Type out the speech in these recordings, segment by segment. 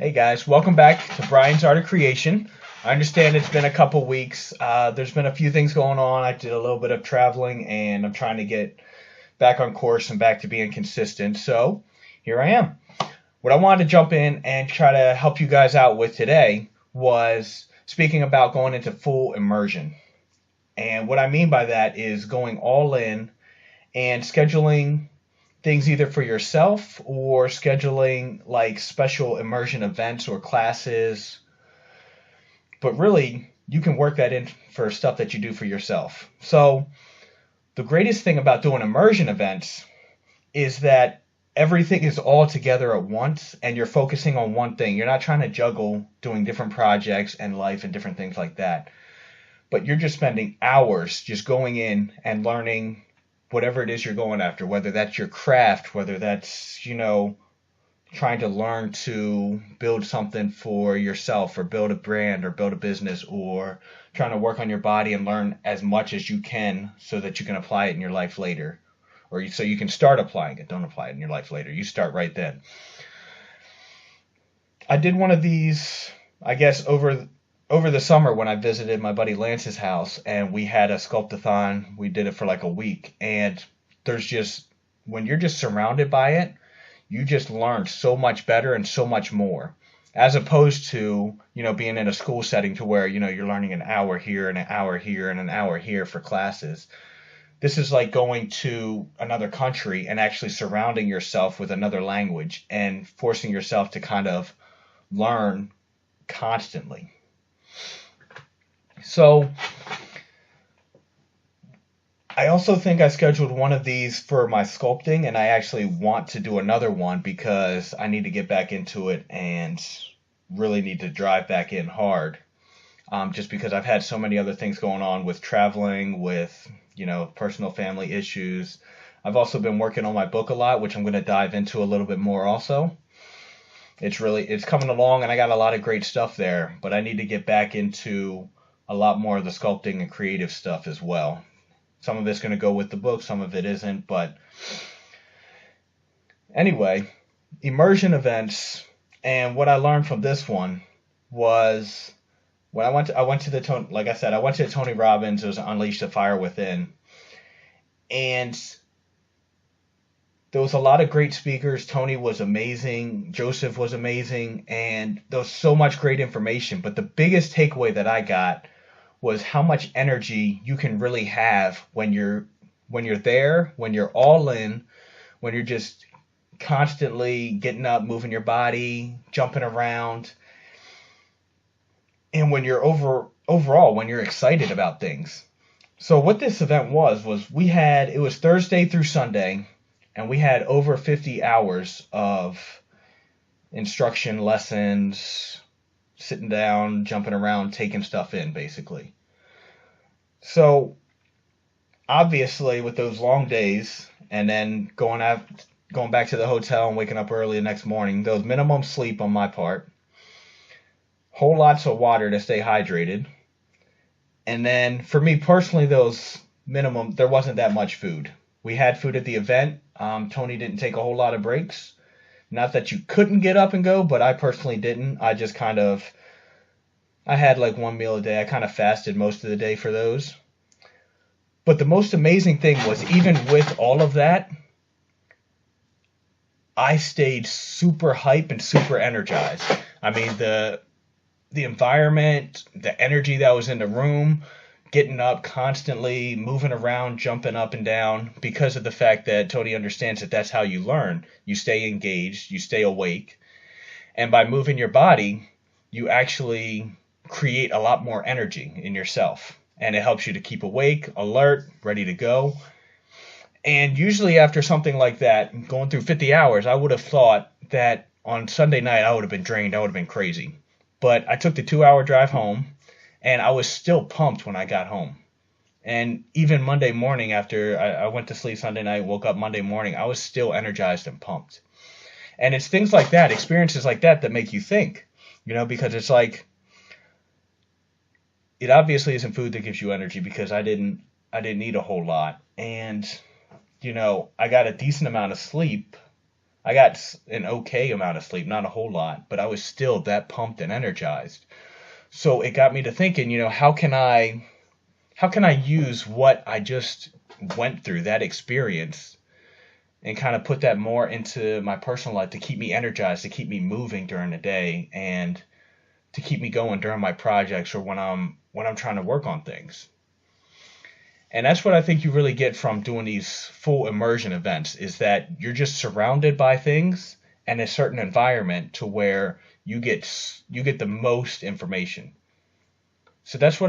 Hey guys, welcome back to Brian's Art of Creation. I understand it's been a couple weeks. There's been a few things going on. I did a little bit of traveling and I'm trying to get back on course and back to being consistent. So here I am. What I wanted to jump in and try to help you guys out with today was speaking about going into full immersion. And what I mean by that is going all in and scheduling things either for yourself or scheduling like special immersion events or classes. But really, you can work that in for stuff that you do for yourself. So the greatest thing about doing immersion events is that everything is all together at once and you're focusing on one thing. You're not trying to juggle doing different projects and life and different things like that. But you're just spending hours just going in and learning whatever it is you're going after, whether that's your craft, whether that's, trying to learn to build something for yourself or build a brand or build a business, or trying to work on your body and learn as much as you can so that you can apply it in your life later, or so you can start applying it. Don't apply it in your life later. You start right then. I did one of these, I guess, over the summer when I visited my buddy Lance's house and we had a sculptathon. We did it for like a week, and when you're just surrounded by it, you just learn so much better and so much more, as opposed to, being in a school setting to where, you're learning an hour here and an hour here and an hour here for classes. This is like going to another country and actually surrounding yourself with another language and forcing yourself to kind of learn constantly. So I also think I scheduled one of these for my sculpting, and I actually want to do another one because I need to get back into it and really need to drive back in hard. Just because I've had so many other things going on with traveling, with, personal family issues. I've also been working on my book a lot, which I'm going to dive into a little bit more also. It's coming along and I got a lot of great stuff there, but I need to get back into a lot more of the sculpting and creative stuff as well. Some of it's going to go with the book, some of it isn't, but anyway, immersion events. And what I learned from this one was when I went to the Tony Robbins. It was Unleash the Fire Within, and there was a lot of great speakers. Tony was amazing. Joseph was amazing. And there was so much great information. But the biggest takeaway that I got was how much energy you can really have when you're there, when you're all in, when you're just constantly getting up, moving your body, jumping around. And when you're overall, when you're excited about things. So what this event was it was Thursday through Sunday. And we had over 50 hours of instruction, lessons, sitting down, jumping around, taking stuff in, basically. So, obviously, with those long days, and then going back to the hotel and waking up early the next morning, there was minimum sleep on my part, whole lots of water to stay hydrated, and then for me personally, there wasn't that much food. We had food at the event. Tony didn't take a whole lot of breaks. Not that you couldn't get up and go, but I personally didn't. I just I had like one meal a day. I kind of fasted most of the day for those. But the most amazing thing was, even with all of that, I stayed super hype and super energized. I mean, the environment, the energy that was in the room, getting up constantly, moving around, jumping up and down, because of the fact that Tony understands that that's how you learn. You stay engaged, you stay awake, and by moving your body, you actually create a lot more energy in yourself, and it helps you to keep awake, alert, ready to go. And usually after something like that, going through 50 hours, I would have thought that on Sunday night I would have been drained, I would have been crazy. But I took the 2-hour drive home, and I was still pumped when I got home. And even Monday morning, after I went to sleep Sunday night, woke up Monday morning, I was still energized and pumped. And it's things like that, experiences like that make you think, because it's like, it obviously isn't food that gives you energy, because I didn't eat a whole lot. And, I got a decent amount of sleep. I got an okay amount of sleep, not a whole lot, but I was still that pumped and energized. So it got me to thinking, how can I use what I just went through, that experience, and kind of put that more into my personal life to keep me energized, to keep me moving during the day, and to keep me going during my projects or when I'm trying to work on things. And that's what I think you really get from doing these full immersion events, is that you're just surrounded by things and a certain environment to where you get the most information. So that's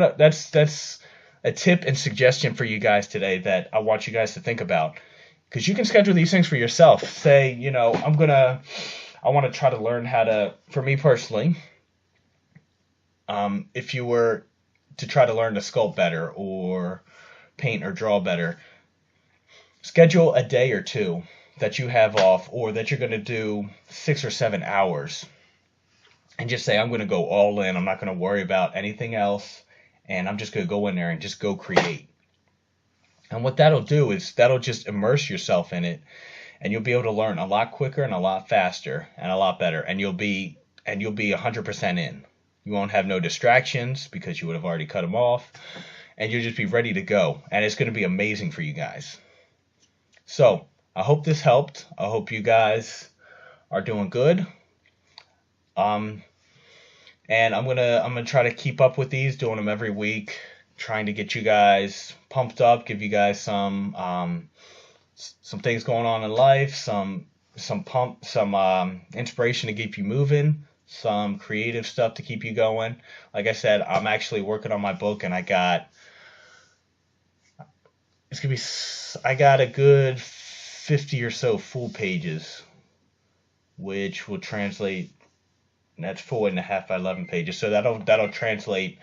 a tip and suggestion for you guys today that I want you guys to think about, because you can schedule these things for yourself. Say, I want to try to learn how to, for me personally, if you were to try to learn to sculpt better or paint or draw better, schedule a day or two that you have off, or that you're going to do 6 or 7 hours, and just say, I'm going to go all in. I'm not going to worry about anything else, and I'm just going to go in there and just go create. And what that'll do is that'll just immerse yourself in it, and you'll be able to learn a lot quicker and a lot faster and a lot better, and you'll be 100% in. You won't have no distractions because you would have already cut them off, and you'll just be ready to go, and it's going to be amazing for you guys. So I hope this helped. I hope you guys are doing good. And I'm gonna try to keep up with these, doing them every week, trying to get you guys pumped up, give you guys some things going on in life, some inspiration to keep you moving, some creative stuff to keep you going. Like I said, I'm actually working on my book, and I got a good 50 or so full pages, which will translate. And that's 4.5 by 11 pages. So that'll translate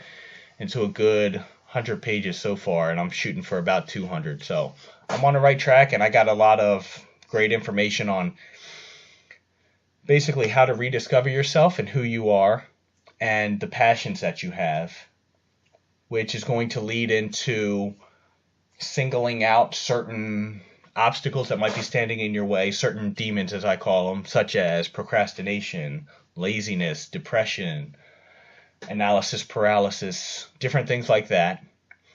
into a good 100 pages so far, and I'm shooting for about 200. So I'm on the right track, and I got a lot of great information on basically how to rediscover yourself and who you are and the passions that you have, which is going to lead into singling out certain obstacles that might be standing in your way, certain demons, as I call them, such as procrastination, laziness, depression, analysis paralysis, different things like that.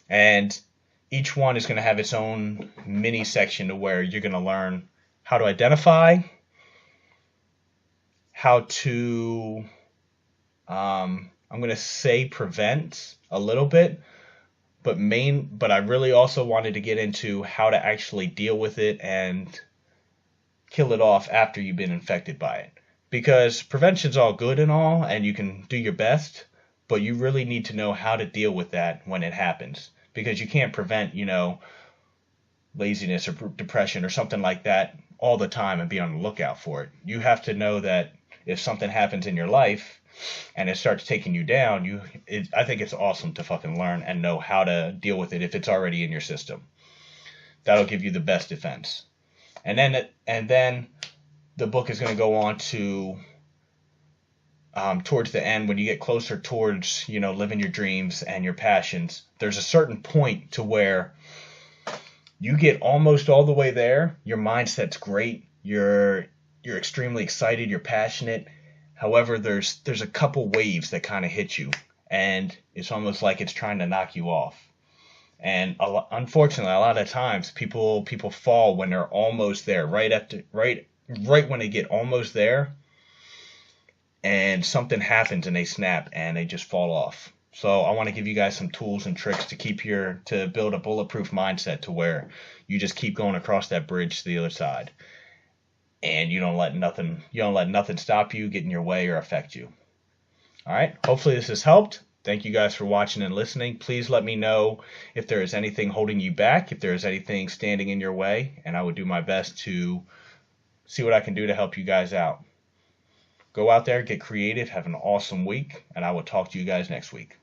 And each one is going to have its own mini section to where you're going to learn how to identify, how to, I'm going to say prevent a little bit, but I really also wanted to get into how to actually deal with it and kill it off after you've been infected by it. Because prevention's all good and all, and you can do your best, but you really need to know how to deal with that when it happens. Because you can't prevent, laziness or depression or something like that all the time and be on the lookout for it. You have to know that if something happens in your life and it starts taking you down, I think it's awesome to fucking learn and know how to deal with it if it's already in your system. That'll give you the best defense. And then the book is going to go on to, towards the end, when you get closer towards, living your dreams and your passions, there's a certain point to where you get almost all the way there. Your mindset's great. You're extremely excited. You're passionate. However, there's a couple waves that kind of hit you, and it's almost like it's trying to knock you off. And unfortunately, a lot of times people fall when they're almost there, right when they get almost there, and something happens and they snap and they just fall off. So I want to give you guys some tools and tricks to build a bulletproof mindset to where you just keep going across that bridge to the other side, and you don't let nothing stop you, get in your way, or affect you. All right. Hopefully this has helped. Thank you guys for watching and listening. Please let me know if there is anything holding you back, if there is anything standing in your way, and I would do my best to see what I can do to help you guys out. Go out there, get creative, have an awesome week, and I will talk to you guys next week.